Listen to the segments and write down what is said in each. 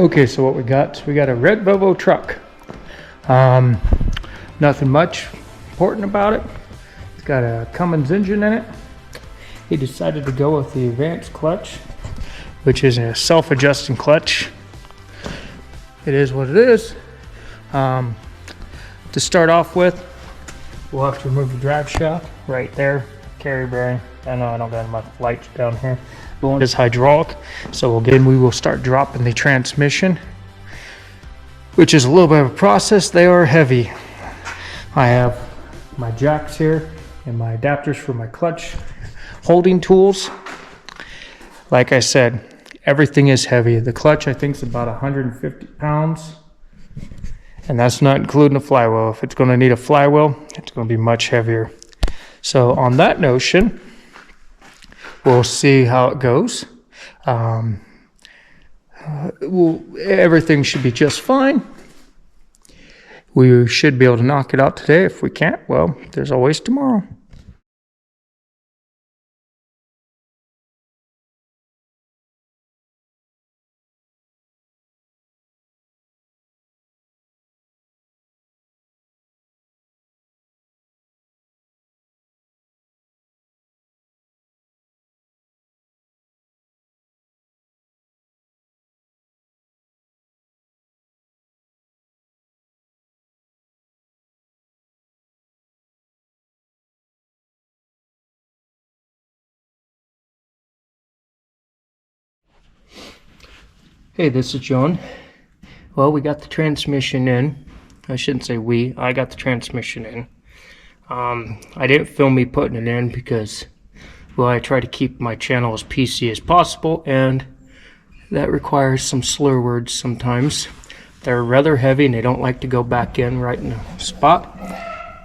Okay, so what we got a red Volvo truck. Nothing much important about it. It's got a Cummins engine in it. He decided to go with the advanced clutch, which is a self-adjusting clutch. It is what it is. To start off with, we'll have to remove the drive shaft right there, carry bearing. I know I don't got enough lights down here. The one is hydraulic, so we will start dropping the transmission, which is a little bit of a process. They are heavy. I have my jacks here and my adapters for my clutch holding tools. Like I said, everything is heavy. The clutch, I think, is about 150 pounds, and that's not including a flywheel. If it's going to need a flywheel, it's going to be much heavier. So on that notion, we'll see how it goes. Everything should be just fine. We should be able to knock it out today. If we can't, well, there's always tomorrow. Hey, this is John. Well, we got the transmission in. I shouldn't say we. I got the transmission in. I didn't film me putting it in because, well, I try to keep my channel as PC as possible, and that requires some slur words sometimes. They're rather heavy and they don't like to go back in right in the spot.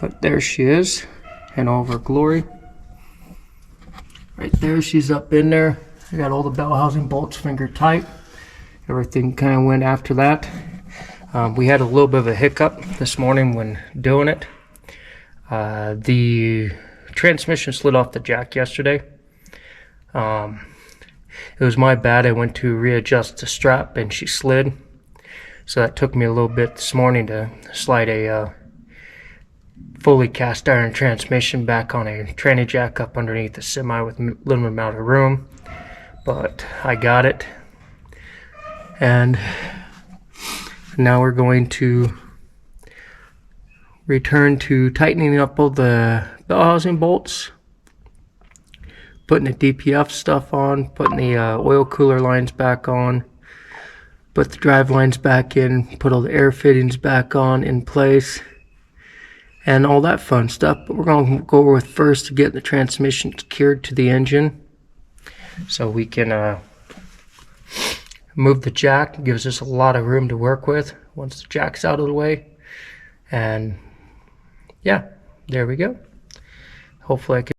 But there she is in all of her glory. Right there, she's up in there. I got all the bell housing bolts finger tight. Everything kind of went after that. We had a little bit of a hiccup this morning when doing it. The transmission slid off the jack yesterday. It was my bad. I went to readjust the strap and she slid. So that took me a little bit this morning to slide a fully cast iron transmission back on a tranny jack up underneath the semi with a limited amount of room. But I got it. And now we're going to return to tightening up all the bell housing bolts, putting the DPF stuff on, putting the oil cooler lines back on, put the drive lines back in, put all the air fittings back on in place, and all that fun stuff. But we're going to go with first to get the transmission secured to the engine so we can move the jack. It gives us a lot of room to work with once the jack's out of the way. And yeah, there we go. Hopefully I can